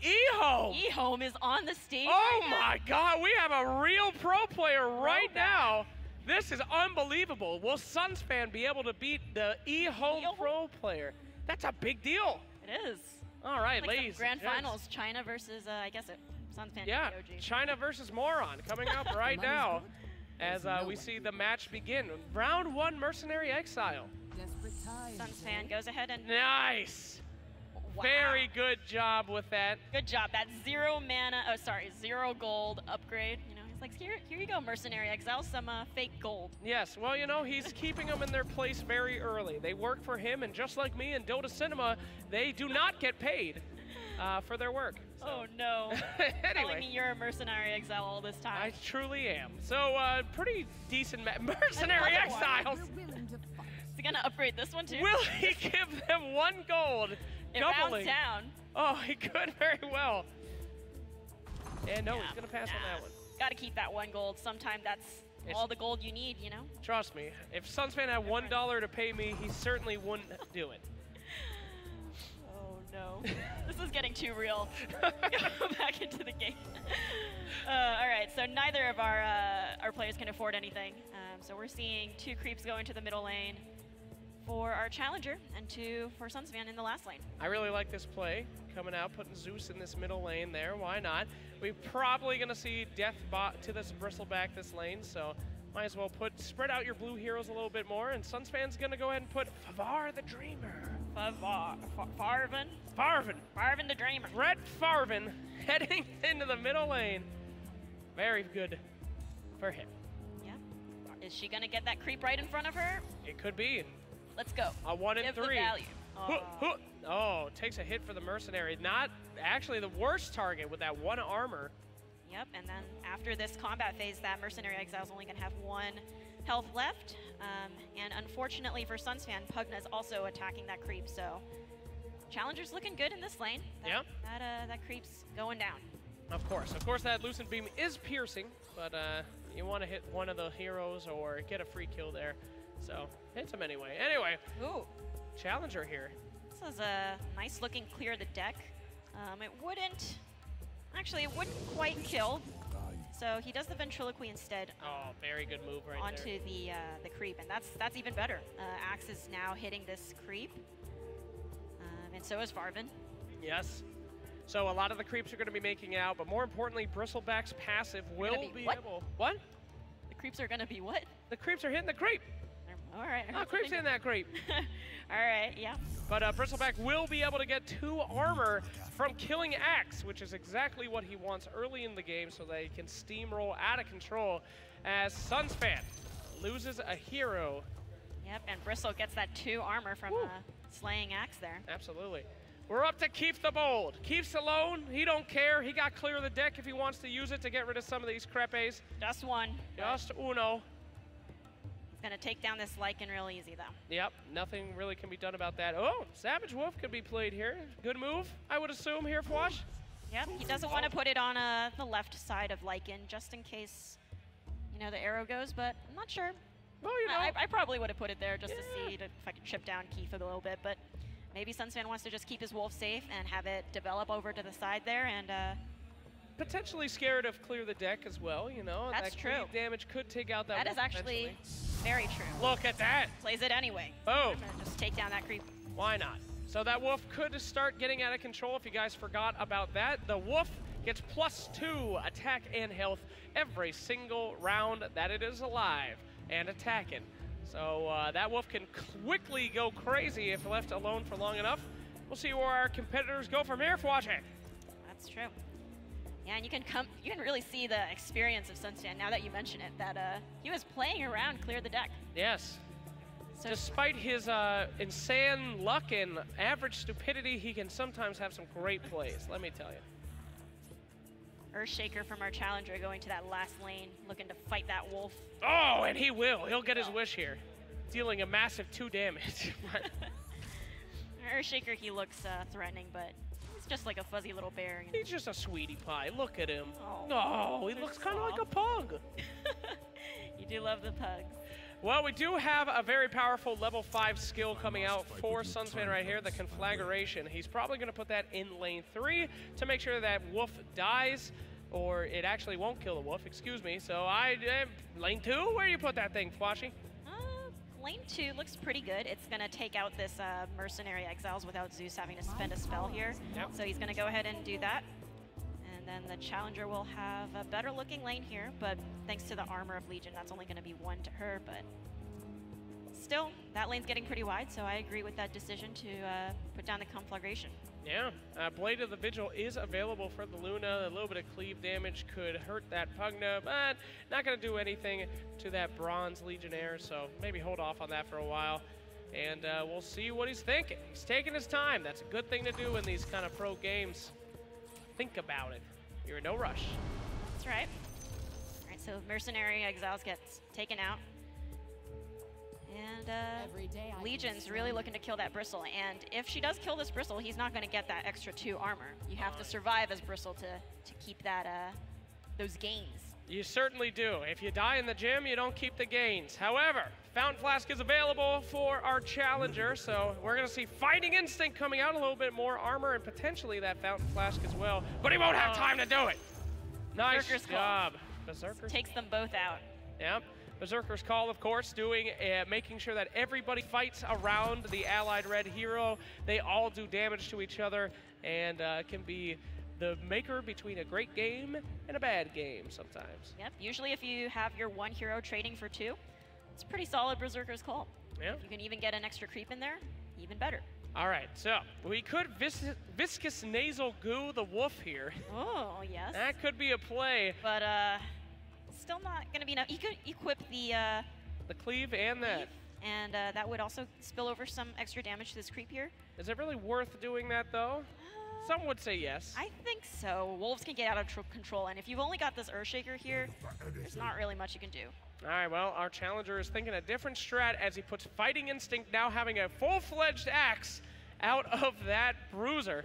EHOME! EHOME is on the stage. Oh my God, we have a real pro player right now. This is unbelievable. Will SUNSfan be able to beat the EHOME pro player? That's a big deal. It is. All right, like ladies. Grand finals, China versus, I guess SUNSfan. Yeah, POG. China versus Moron coming up right now as we see the match begin. Round 1, Mercenary Exile. SUNSfan goes ahead and... Nice. Wow. Very good job with that. Good job. That 0 mana, 0 gold upgrade. You know, he's like, here you go, Mercenary Exile, some fake gold. Yes, well, you know, he's keeping them in their place very early. They work for him, and just like me and Dota Cinema, they do not get paid for their work. So. Oh, no. Anyway. Telling me you're a Mercenary Exile all this time. I truly am. So, pretty decent Mercenary Exiles. Is he going to upgrade this one, too? Will he give them 1 gold? It doubling. rounds down. Oh, he could very well. And no, he's going to pass on that one. Got to keep that 1 gold. Sometimes that's all the gold you need, you know? Trust me. If SUNSfan had $1 to pay me, he certainly wouldn't do it. Oh, no. This is getting too real. Go back into the game. All right, so neither of our players can afford anything. So we're seeing 2 creeps go into the middle lane for our challenger and 2 for SUNSfan in the last lane. I really like this play coming out, putting Zeus in this middle lane there. Why not? We're probably going to see death bot to this bristleback this lane, so might as well spread out your blue heroes a little bit more. And SUNSfan's going to go ahead and put Favar the Dreamer. Farvin the Dreamer. Red Farvin heading into the middle lane. Very good for him. Yeah. Is she going to get that creep right in front of her? It could be. Let's go. A 1 in 3. The value. Oh, takes a hit for the Mercenary. Not actually the worst target with that 1 armor. Yep, and then after this combat phase, that Mercenary Exile is only going to have 1 health left. And unfortunately for SUNSfan, Pugna's also attacking that creep, so Challenger's looking good in this lane. Yep. That creep's going down. Of course, that Lucent Beam is piercing, but you want to hit one of the heroes or get a free kill there. So, hits him anyway. Anyway, ooh, Challenger here. This is a nice looking clear the deck. It wouldn't quite kill. So he does the ventriloquy instead. Oh, very good move right onto there. the creep, and that's even better. Axe is now hitting this creep, and so is Farvin. Yes. So a lot of the creeps are going to be making it out, but more importantly, Bristleback's passive will be able. What? The creeps are going to be what? The creeps are hitting the creep. All right. Oh, creep's hitting that creep. All right, yeah. But Bristleback will be able to get 2 armor from killing Axe, which is exactly what he wants early in the game so that he can steamroll out of control as SUNSfan loses a hero. Yep, and Bristle gets that 2 armor from slaying Axe there. Absolutely. We're up to Keith the Bold. Keith's alone. He don't care. He got clear of the deck if he wants to use it to get rid of some of these crepes. Just 1. Just uno. Gonna take down this Lycan real easy though. Yep, nothing really can be done about that. Oh, Savage Wolf could be played here. Good move, I would assume, here, Fwash. Yep, he doesn't want to put it on the left side of Lycan just in case, you know, the arrow goes, but I'm not sure. Well, you know. I probably would have put it there just to see if I could chip down Keith a little bit, but maybe SUNSfan wants to just keep his wolf safe and have it develop over to the side there and potentially scared of clear the deck as well, you know. That's true. That damage could take out that wolf. That is actually very true. Look at that. Plays it anyway. Boom. I'm gonna just take down that creep. Why not? So that wolf could start getting out of control if you guys forgot about that. The wolf gets +2 attack and health every single round that it is alive and attacking. So that wolf can quickly go crazy if left alone for long enough. We'll see where our competitors go from here for watching. That's true. Yeah, and you can really see the experience of SUNSfan now that you mention it, that he was playing around clear the deck. Yes. So despite his insane luck and average stupidity, he can sometimes have some great plays, let me tell you. Earthshaker from our challenger going to that last lane, looking to fight that wolf. Oh, and he will. He'll get his wish here, dealing a massive 2 damage. Earthshaker, he looks threatening, but he's just like a fuzzy little bear. He's just a sweetie pie. Look at him. Oh, no, he looks kind of like a pug. You do love the pugs. Well, we do have a very powerful level 5 skill coming out for SUNSfan right here, the Conflagration. He's probably going to put that in lane 3 to make sure that Wolf dies, or it actually won't kill the Wolf, excuse me. So lane 2, where do you put that thing, Fwashy? Lane 2 looks pretty good. It's going to take out this Mercenary Exiles without Zeus having to spend a spell here. Yep. So he's going to go ahead and do that. And then the Challenger will have a better looking lane here, but thanks to the Armor of Legion, that's only going to be 1 to her. But still, that lane's getting pretty wide, so I agree with that decision to put down the Conflagration. Yeah, Blade of the Vigil is available for the Luna. A little bit of cleave damage could hurt that Pugna, but not going to do anything to that Bronze Legionnaire, so maybe hold off on that for a while. And we'll see what he's thinking. He's taking his time. That's a good thing to do in these kind of pro games. Think about it. You're in no rush. That's right. All right, so Mercenary Exiles gets taken out. And Legion's really looking to kill that Bristle, and if she does kill this Bristle, he's not going to get that extra 2 armor. You have to survive as Bristle to keep that those gains. You certainly do. If you die in the gym, you don't keep the gains. However, Fountain Flask is available for our Challenger, so we're going to see Fighting Instinct coming out, a little bit more armor, and potentially that Fountain Flask as well. But he won't have time to do it. Nice job. Berserker takes them both out. Yep. Berserker's Call, of course, making sure that everybody fights around the allied red hero. They all do damage to each other, and can be the maker between a great game and a bad game sometimes. Yep, usually if you have your 1 hero trading for 2, it's a pretty solid Berserker's Call. Yeah. If you can even get an extra creep in there, even better. All right, so we could Viscous Nasal Goo the Wolf here. Oh, yes. That could be a play. But still not going to be enough. You could equip the cleave and that. And that would also spill over some extra damage to this creep here. Is it really worth doing that, though? Some would say yes. I think so. Wolves can get out of control, and if you've only got this Earthshaker here, there's not really much you can do. All right, well, our Challenger is thinking a different strat as he puts Fighting Instinct, now having a full-fledged axe out of that Bruiser.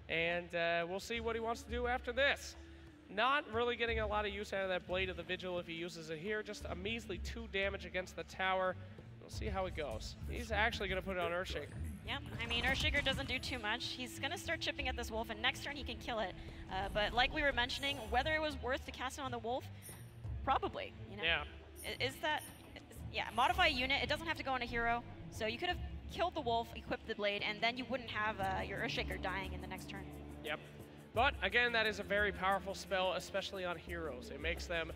And we'll see what he wants to do after this. Not really getting a lot of use out of that Blade of the Vigil if he uses it here. Just a measly 2 damage against the tower. We'll see how it goes. He's actually going to put it on Earthshaker. Yep, I mean, Earthshaker doesn't do too much. He's going to start chipping at this Wolf, and next turn he can kill it. But like we were mentioning, whether it was worth to cast it on the Wolf, probably. You know? Yeah. Yeah, modify a unit. It doesn't have to go on a hero. So you could have killed the Wolf, equipped the Blade, and then you wouldn't have your Earthshaker dying in the next turn. Yep. But again, that is a very powerful spell, especially on heroes. It makes them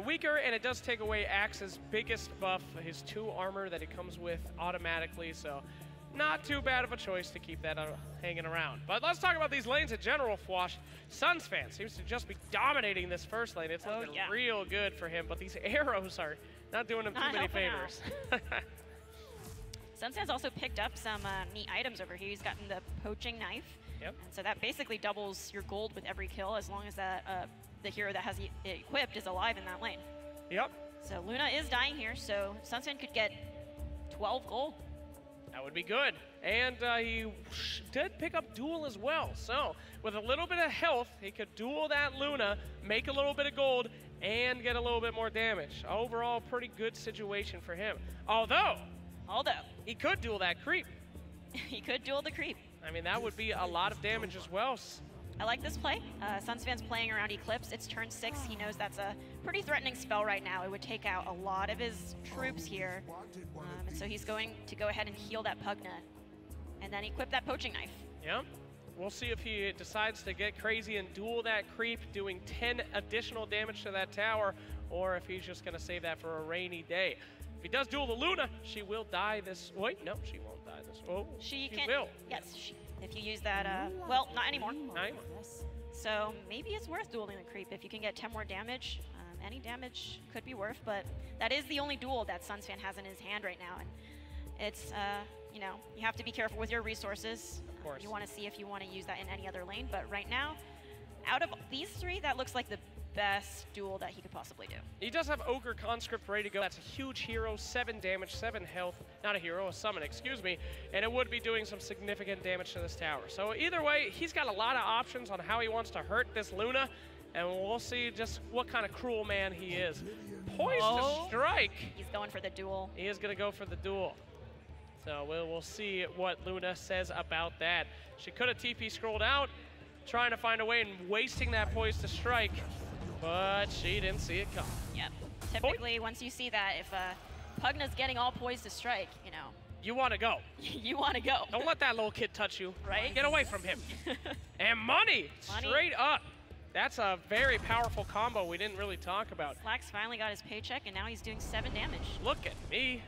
weaker, and it does take away Axe's biggest buff, his 2 armor that he comes with automatically. So not too bad of a choice to keep that hanging around. But let's talk about these lanes in general, Fwash. SUNSfan seems to just be dominating this first lane. It's looking real good for him, but these arrows are not doing him too many favors. SUNSfan's also picked up some neat items over here. He's gotten the Poaching Knife. Yep. And so that basically doubles your gold with every kill as long as that the hero that has it equipped is alive in that lane. Yep. So Luna is dying here, so SUNSfan could get 12 gold. That would be good. And he did pick up Duel as well. So with a little bit of health, he could duel that Luna, make a little bit of gold, and get a little bit more damage. Overall, pretty good situation for him. Although he could duel that creep. He could duel the creep. I mean, that would be a lot of damage as well. I like this play. SUNSfan's playing around Eclipse. It's turn 6. He knows that's a pretty threatening spell right now. It would take out a lot of his troops here. And so he's going to go ahead and heal that Pugna. And then equip that Poaching Knife. Yep. We'll see if he decides to get crazy and duel that creep, doing 10 additional damage to that tower, or if he's just going to save that for a rainy day. If he does duel the Luna, she will die this... Wait, no, she won't die this... Oh, she will. Yes, if you use that... well, not anymore. Not anymore. So maybe it's worth dueling the creep. If you can get 10 more damage, any damage could be worth, but that is the only duel that SUNSfan has in his hand right now. And it's, you know, you have to be careful with your resources. Of course. You want to see if you want to use that in any other lane, but right now, out of these 3, that looks like the best duel that he could possibly do. He does have Ogre Conscript ready to go. That's a huge hero, 7 damage, 7 health. Not a hero, a summon, excuse me. And it would be doing some significant damage to this tower. So either way, he's got a lot of options on how he wants to hurt this Luna. and we'll see just what kind of cruel man he is. Poised to strike. He's going for the duel. He is going to go for the duel. So we'll see what Luna says about that. She could have TP scrolled out, trying to find a way and wasting that poise to strike, but she didn't see it come. Yep. Typically, once you see that, if Pugna's getting all poised to strike, you know. You want to go. You want to go. Don't let that little kid touch you. Right? Get away from him. And money, straight up. That's a very powerful combo we didn't really talk about. Slack's finally got his paycheck, and now he's doing 7 damage. Look at me.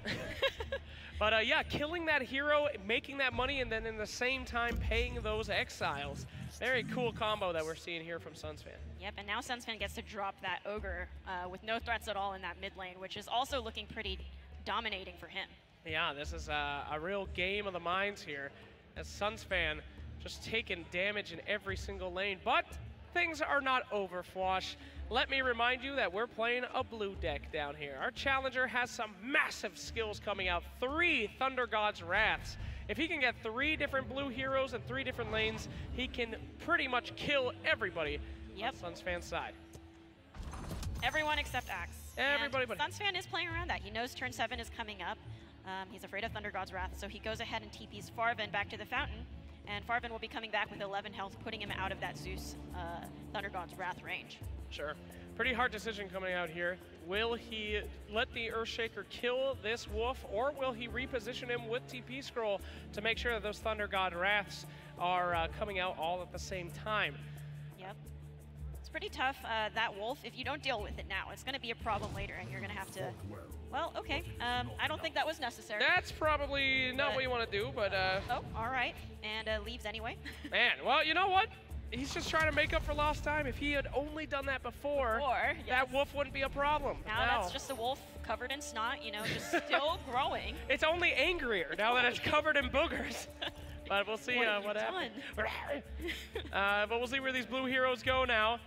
But yeah, killing that hero, making that money, and then in the same time paying those exiles. Very cool combo that we're seeing here from SUNSfan. Yep, and now SUNSfan gets to drop that Ogre with no threats at all in that mid lane, which is also looking pretty dominating for him. Yeah, this is a real game of the minds here, as SUNSfan just taking damage in every single lane. But things are not over, Fwash. Let me remind you that we're playing a blue deck down here. Our challenger has some massive skills coming out. 3 Thunder God's Wraths. If he can get 3 different blue heroes in 3 different lanes, he can pretty much kill everybody on SUNSfan's side. Everyone except Axe. Everybody but SUNSfan is playing around that. He knows turn 7 is coming up. He's afraid of Thunder God's Wrath, so he goes ahead and TPs Farvin back to the fountain. And Farvin will be coming back with 11 health, putting him out of that Zeus Thunder God's Wrath range. Sure. Pretty hard decision coming out here. Will he let the Earthshaker kill this wolf, or will he reposition him with TP Scroll to make sure that those Thunder God Wraths are coming out all at the same time? Yep. It's pretty tough. That wolf, if you don't deal with it now, it's going to be a problem later, and you're going to have to... Well, okay. I don't think that was necessary. That's probably not what you want to do, but... Oh, all right. And leaves anyway. Man, well, you know what? He's just trying to make up for lost time. If he had only done that before, that wolf wouldn't be a problem. Now that's just a wolf covered in snot, you know, just still growing. It's only angrier now that it's covered in boogers. But we'll see what happens. But we'll see where these blue heroes go now.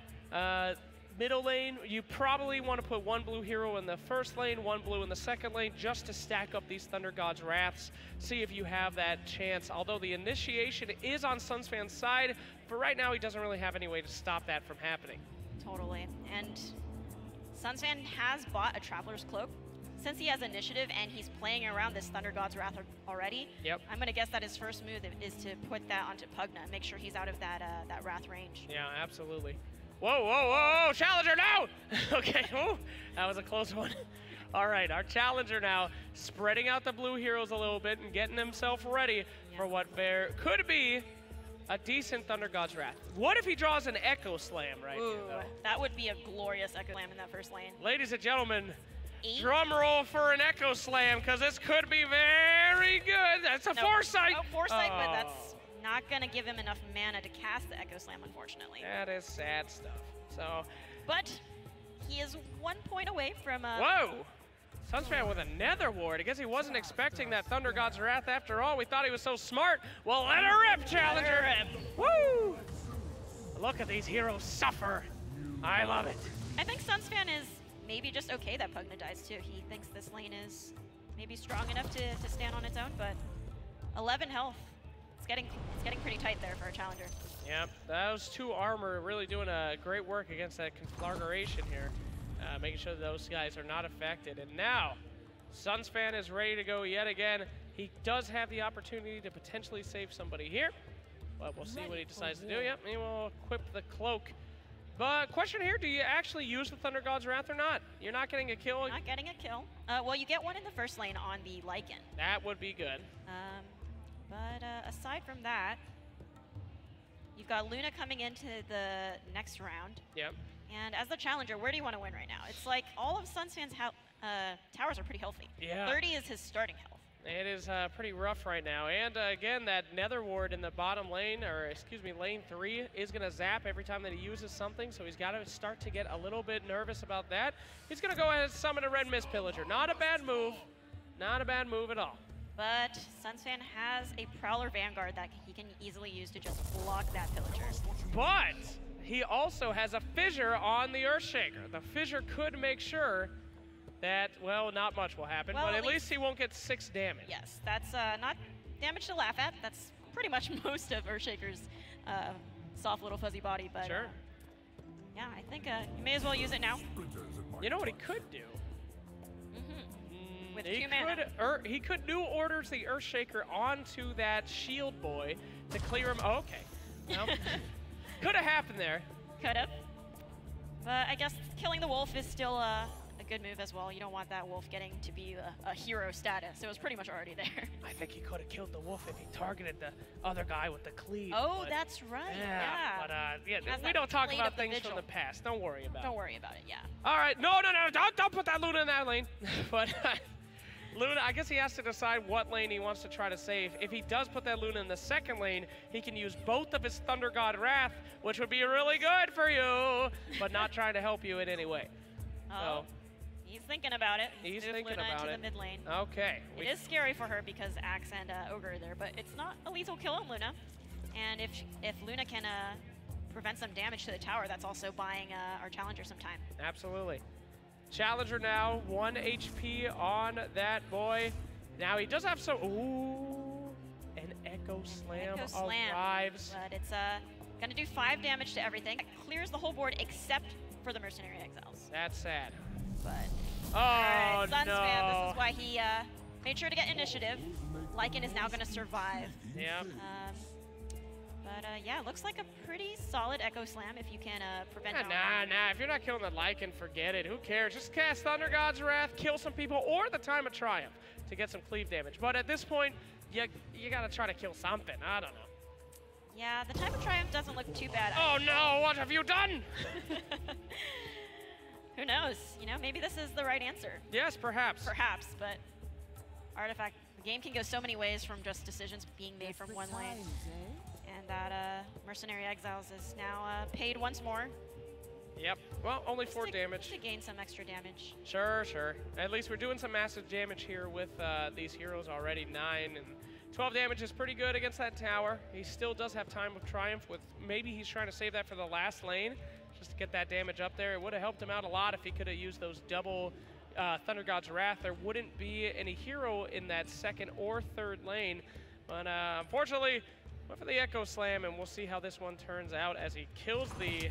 Middle lane, you probably want to put 1 blue hero in the first lane, 1 blue in the second lane, just to stack up these Thunder God's Wraths. See if you have that chance. Although the initiation is on SUNSfan's side, for right now he doesn't really have any way to stop that from happening. Totally. And SUNSfan has bought a Traveler's Cloak. Since he has initiative and he's playing around this Thunder God's Wrath already, I'm going to guess that his first move is to put that onto Pugna, make sure he's out of that Wrath range. Yeah, absolutely. Whoa, whoa, whoa, challenger, no! Okay, oh, that was a close one. All right, our challenger now spreading out the blue heroes a little bit and getting himself ready for what could be a decent Thunder God's Wrath. What if he draws an Echo Slam right here, though? That would be a glorious Echo Slam in that first lane. Ladies and gentlemen, drum roll for an Echo Slam, because this could be very good. That's a foresight. Oh, foresight, but that's not going to give him enough mana to cast the Echo Slam, unfortunately. That is sad stuff. So, but he is 1 point away from... Whoa! SUNSfan with a Nether Ward. I guess he wasn't expecting that Thunder God's Wrath after all. We thought he was so smart. Well, let her rip, challenger! Woo! Look at these heroes suffer. I love it. I think SUNSfan is maybe just okay that Pugna dies too. He thinks this lane is maybe strong enough to stand on its own, but 11 health. It's getting pretty tight there for a challenger. Yep, those 2 armor really doing a great work against that conflagration here. Making sure that those guys are not affected. And now, SUNSfan is ready to go yet again. He does have the opportunity to potentially save somebody here, but we'll see what he decides to do. Yep, he will equip the cloak. But question here, do you actually use the Thunder God's Wrath or not? You're not getting a kill? Not getting a kill. Well, you get one in the first lane on the Lycan. That would be good. But aside from that, you've got Luna coming into the next round. Yep. And as the challenger, where do you want to win right now? It's like all of SUNSfan's towers are pretty healthy. Yeah. 30 is his starting health. It is pretty rough right now. And again, that Nether Ward in the bottom lane, or excuse me, lane 3, is going to zap every time that he uses something. So he's got to start to get a little bit nervous about that. He's going to go ahead and summon a Red Mist Pillager. Not a bad move. Not a bad move at all. But SUNSfan has a Prowler Vanguard that he can easily use to just block that Pillager. But he also has a Fissure on the Earthshaker. The Fissure could make sure that, well, not much will happen, but at least he won't get 6 damage. Yes, that's not damage to laugh at. That's pretty much most of Earthshaker's soft little fuzzy body. But sure. Yeah, I think you may as well use it now. You know what he could do? With 2 mana. He could new orders the Earthshaker onto that shield boy to clear him. Oh, okay. Well, could have happened there. Could have. But I guess killing the wolf is still a good move as well. You don't want that wolf getting to be a hero status. It was pretty much already there. I think he could have killed the wolf if he targeted the other guy with the cleave. Oh, that's right. Yeah. But we don't talk about things from the past. Don't worry about it. Don't worry about it, yeah. All right. No. Don't put that Luna in that lane. But Luna, I guess he has to decide what lane he wants to try to save. If he does put that Luna in the second lane, he can use both of his Thunder God Wrath, which would be really good for you, but not trying to help you in any way. Oh, he's thinking about it. He's moved thinking Luna about into it. the mid lane. Okay. It is scary for her because Axe and Ogre are there, but it's not a lethal kill on Luna. And if Luna can prevent some damage to the tower, that's also buying our challenger some time. Absolutely. Challenger now, 1 HP on that boy. Now he does have some. Ooh, an Echo Slam arrives. But it's gonna do 5 damage to everything. It clears the whole board except for the Mercenary Exiles. That's sad. But oh right, SUNSfan, no! this is why he made sure to get initiative. Lycan is now gonna survive. Yeah. But yeah, looks like a pretty solid Echo Slam if you can prevent it. Nah. If you're not killing the Lycan, forget it. Who cares? Just cast Thunder God's Wrath, kill some people, or the Time of Triumph to get some cleave damage. But at this point, you gotta try to kill something. I don't know. Yeah, the Time of Triumph doesn't look too bad. Oh no, what have you done? Who knows? You know, maybe this is the right answer. Yes, perhaps. Perhaps, but Artifact, the game can go so many ways from just decisions being made from one lane. And that Mercenary Exiles is now paid once more. Yep. Well, only 4 damage. To gain some extra damage. Sure. At least we're doing some massive damage here with these heroes already. 9 and 12 damage is pretty good against that tower. He still does have Time of Triumph with maybe he's trying to save that for the last lane just to get that damage up there. It would have helped him out a lot if he could have used those double Thunder God's Wrath. There wouldn't be any hero in that second or third lane. But unfortunately, went for the Echo Slam, and we'll see how this one turns out as he kills the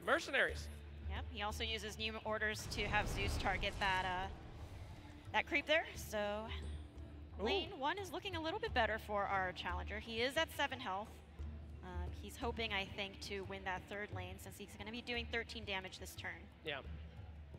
mercenaries. Yep, he also uses new orders to have Zeus target that creep there. So lane 1 is looking a little bit better for our challenger. He is at 7 health. He's hoping, I think, to win that third lane since he's going to be doing 13 damage this turn. Yeah.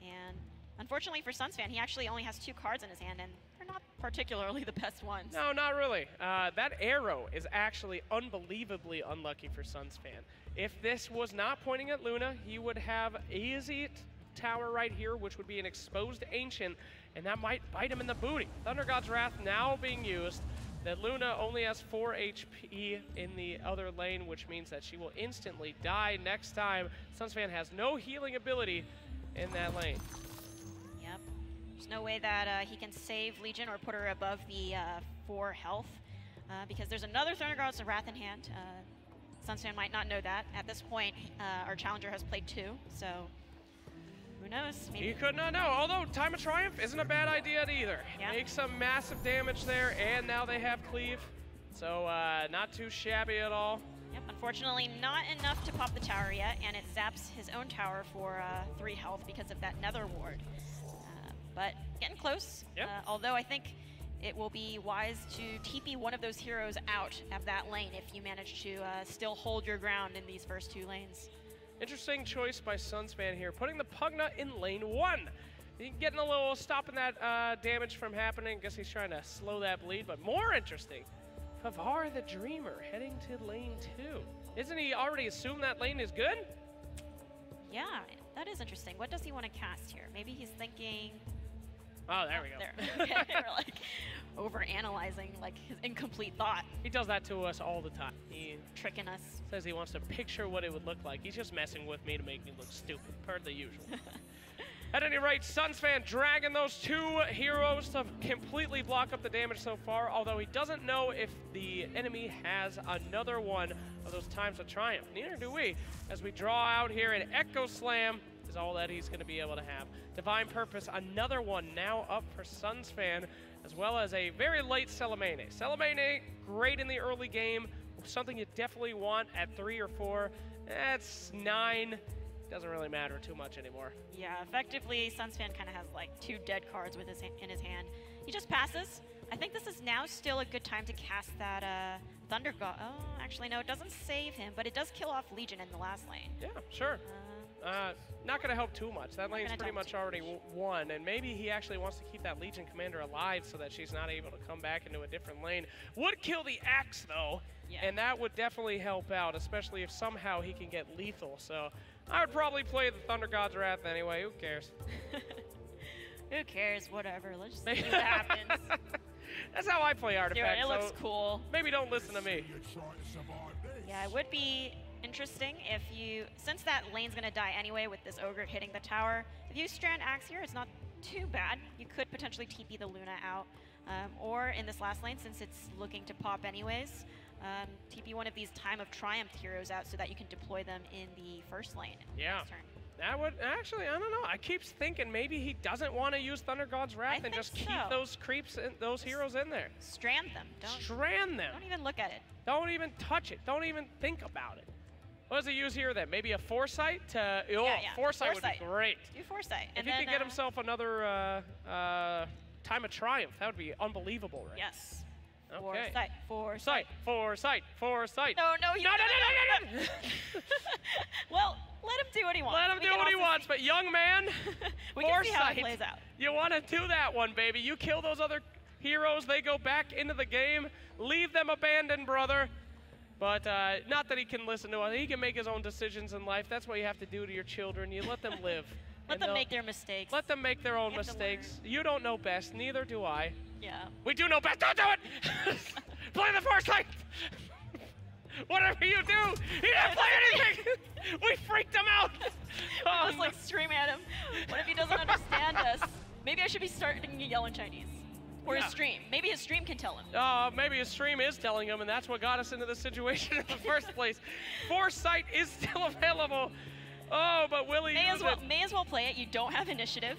And unfortunately for SUNSfan, he actually only has 2 cards in his hand, and they're not particularly the best ones. No, not really. That arrow is actually unbelievably unlucky for SUNSfan. If this was not pointing at Luna, he would have easy tower right here, which would be an exposed Ancient, and that might bite him in the booty. Thunder God's Wrath now being used. That Luna only has 4 HP in the other lane, which means that she will instantly die next time. SUNSfan has no healing ability in that lane. Yep. There's no way that he can save Legion or put her above the 4 health because there's another Thunder God's Wrath in hand. SUNSfan might not know that. At this point, our challenger has played 2, so who knows? Maybe. You could not know, although Time of Triumph isn't a bad idea either. Yeah. Make some massive damage there, and now they have cleave. So not too shabby at all. Yep, unfortunately not enough to pop the tower yet, and it zaps his own tower for 3 health because of that Nether Ward. But getting close, yep. Although I think it will be wise to TP one of those heroes out of that lane if you manage to still hold your ground in these first 2 lanes. Interesting choice by SUNSfan here, putting the Pugna in lane 1. Getting a little, stopping that damage from happening. Guess he's trying to slow that bleed, but more interesting, Pavar the Dreamer heading to lane 2. Isn't he already assumed that lane is good? Yeah, that is interesting. What does he want to cast here? Maybe he's thinking... Oh, there we go. There. Okay, we're like over-analyzing like his incomplete thought. He does that to us all the time. He tricking us. Says he wants to picture what it would look like. He's just messing with me to make me look stupid, per the usual. At any rate, SUNSfan dragging those 2 heroes to completely block up the damage so far, although he doesn't know if the enemy has another one of those Times of Triumph. Neither do we, as we draw out here an Echo Slam is all that he's going to be able to have. Divine Purpose, another one now up for SUNSfan, as well as a very late Celemene. Celemene, great in the early game, something you definitely want at 3 or 4. That's 9 doesn't really matter too much anymore. Yeah, effectively, SUNSfan kind of has like 2 dead cards with in his hand. He just passes. I think this is now still a good time to cast that Thunder God. Oh, actually, no, it doesn't save him, but it does kill off Legion in the last lane. Yeah, sure. Not going to help too much. That lane's pretty much already won, and maybe he actually wants to keep that Legion commander alive so that she's not able to come back into a different lane. Would kill the Axe, though, and that would definitely help out, especially if somehow he can get lethal. So I would probably play the Thunder God's Wrath anyway. Who cares? Who cares? Whatever. Let's just see what happens. That's how I play Artifact. It looks cool. Maybe don't listen to me. Yeah, it would be interesting if you, since that lane's gonna die anyway with this Ogre hitting the tower, if you strand Axe here, it's not too bad. You could potentially TP the Luna out, or in this last lane, since it's looking to pop anyways, TP one of these Time of Triumph heroes out so that you can deploy them in the first lane. Yeah. That would actually, I don't know. I keep thinking maybe he doesn't want to use Thunder God's Wrath and just keep those creeps, those heroes in there. Strand them. Strand them. Don't even look at it. Don't even touch it. Don't even think about it. What does he use here then? Maybe a Foresight to, Foresight would be great. Do Foresight. If he could get himself another Time of Triumph, that would be unbelievable, right? Yes. Okay. Foresight. No. Well, let him do what he wants. Let him do what he wants, but young man, we can see how it plays out. You want to do that one, baby. You kill those other heroes, they go back into the game. Leave them abandoned, brother. But not that he can listen to us. He can make his own decisions in life. That's what you have to do to your children. You let them live. Let them make their mistakes. Let them make their own mistakes. You don't know best. Neither do I. Yeah. We do know best. Don't do it! Play the Foresight! Whatever you do, he didn't play anything! We freaked him out! We just like scream at him. What if he doesn't understand us? Maybe I should be starting to yell in Chinese. Or his stream. Maybe his stream can tell him. Maybe his stream is telling him, and that's what got us into this situation in the first place. Foresight is still available. Oh, but Willie may as well play it. You don't have initiative.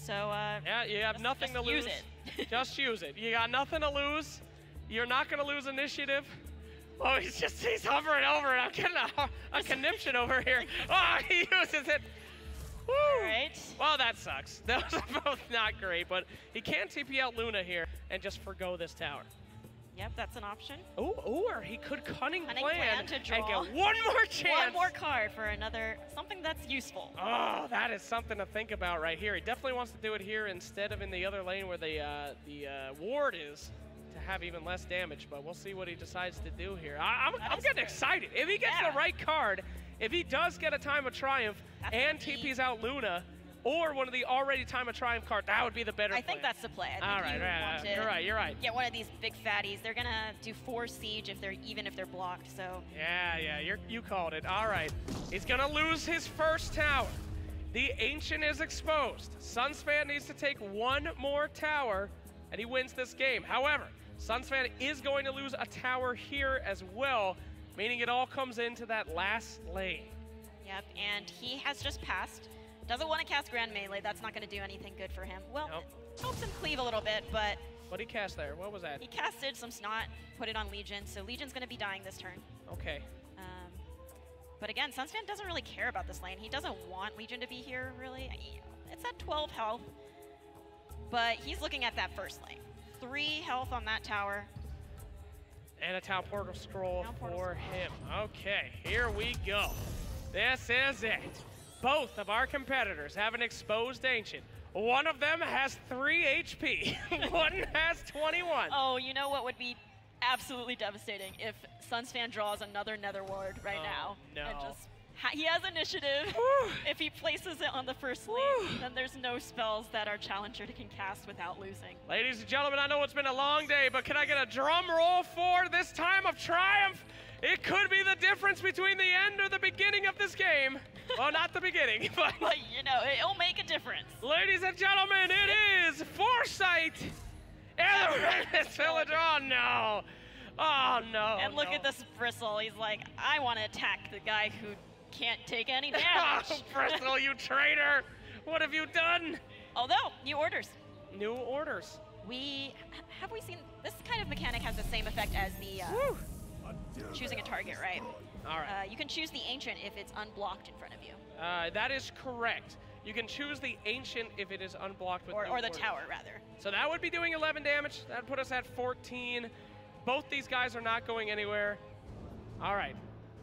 Yeah, you have nothing to lose. Use it. Just use it. You got nothing to lose. You're not going to lose initiative. Oh, he's hovering over it. I'm getting a conniption over here. Oh, he uses it. Woo. All right. Well, that sucks. Those are both not great, but he can TP out Luna here and just forgo this tower. Yep, that's an option. Ooh, or he could cunning plan to draw and get one more chance. One more card for something that's useful. Oh, that is something to think about right here. He definitely wants to do it here instead of in the other lane where the ward is, to have even less damage, but we'll see what he decides to do here. I'm getting excited. If he gets the right card, if he does get a Time of Triumph and TP's out Luna, or one of the already Time of Triumph cards, that would be the better play. I think that's the play. All right, you're right. Get one of these big fatties. They're gonna do 4 siege even if they're blocked. So. Yeah, you called it. All right, he's gonna lose his first tower. The Ancient is exposed. SUNSfan needs to take one more tower, and he wins this game. However, SUNSfan is going to lose a tower here as well, meaning it all comes into that last lane. Yep, and he has just passed. Doesn't want to cast Grand Melee. That's not going to do anything good for him. Well, it helps him cleave a little bit, but... What did he cast there? What was that? He casted some Snot, put it on Legion, so Legion's going to be dying this turn. Okay. But again, SUNSfan doesn't really care about this lane. He doesn't want Legion to be here, really. It's at 12 health, but he's looking at that first lane. 3 health on that tower. And a Town Portal Scroll for him. Okay, here we go. This is it. Both of our competitors have an exposed Ancient. One of them has 3 HP. One has 21. Oh, you know what would be absolutely devastating? If SUNSfan draws another Nether Ward right now. No. And just he has initiative. If he places it on the first lane, then there's no spells that our challenger can cast without losing. Ladies and gentlemen, I know it's been a long day, but can I get a drum roll for this Time of Triumph? It could be the difference between the end or the beginning of this game. Well, not the beginning, but you know, it'll make a difference. Ladies and gentlemen, it is Foresight and the Redness Village. Oh, no. Oh, no. And look at this Bristle. He's like, I want to attack the guy who can't take any damage. Oh, Bristle, you traitor. What have you done? Although, new orders. New orders. Have we seen, this kind of mechanic has the same effect as the choosing a target, right? All right. You can choose the Ancient if it's unblocked in front of you. That is correct. You can choose the Ancient if it is unblocked with or the orders. Tower, rather. So that would be doing 11 damage. That would put us at 14. Both these guys are not going anywhere. All right.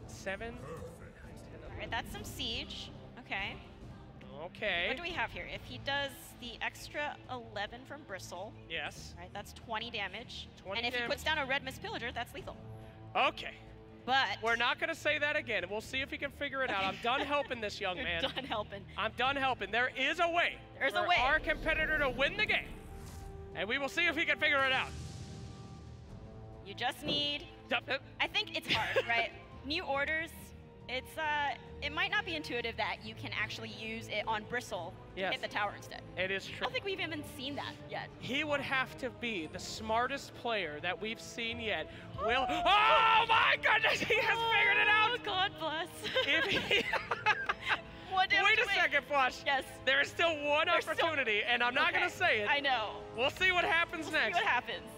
7. 9, 10, All right, that's some siege. Okay. Okay. What do we have here? If he does the extra 11 from Bristle, Yes. right, that's 20 damage. 20 and if he damage. puts down a Red Mist Pillager, that's lethal. Okay. But We're not going to say that again. We'll see if he can figure it out. I'm done helping this young you're man. done helping. I'm done helping. There is a way There's for a way. our competitor to win the game. And we will see if he can figure it out. You just need. Yup. I think it's hard, right? New orders. It's it might not be intuitive that you can actually use it on Bristle to Yes. hit the tower instead. It is I true. don't think we've even seen that yet. He would have to be the smartest player that we've seen yet. Will. Oh my goodness, he has figured it out. Oh, God bless. If he One damage Wait a away. second, Flush. Yes. There is still one There's still- opportunity, and I'm not Okay. going to say it. I know. We'll see what happens We'll next. see what happens.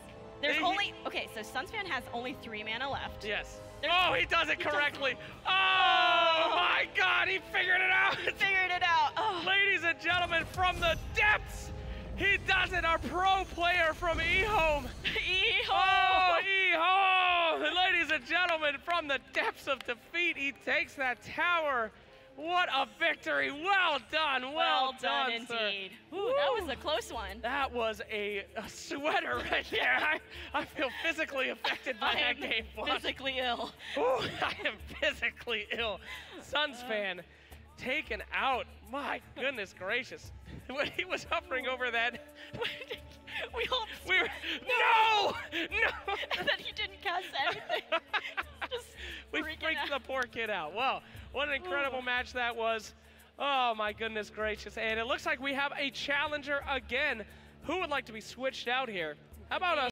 There's He- only okay. So SUNSfan has only 3 mana left. Yes. There's- Oh, he does it he does it. correctly. Oh my God, he figured it out. Figured it out. Oh. Ladies and gentlemen, from the depths, he does it. Our pro player from EHOME. Oh, EHOME! Ladies and gentlemen, from the depths of defeat, he takes that tower. What a victory. Well done. Well done, sir. indeed. Ooh, that was a close one. That was a sweater right there. I feel physically affected by I that am game. Flush. physically ill. Ooh, I am physically ill. SUNSfan taken out. My goodness gracious. When he was hovering over that, we all we were, no! and then he didn't cast anything. Just We freaking freaked out. the poor kid out. Well, what an incredible match that was. Oh my goodness gracious. And it looks like we have a challenger again. Who would like to be switched out here? How about us?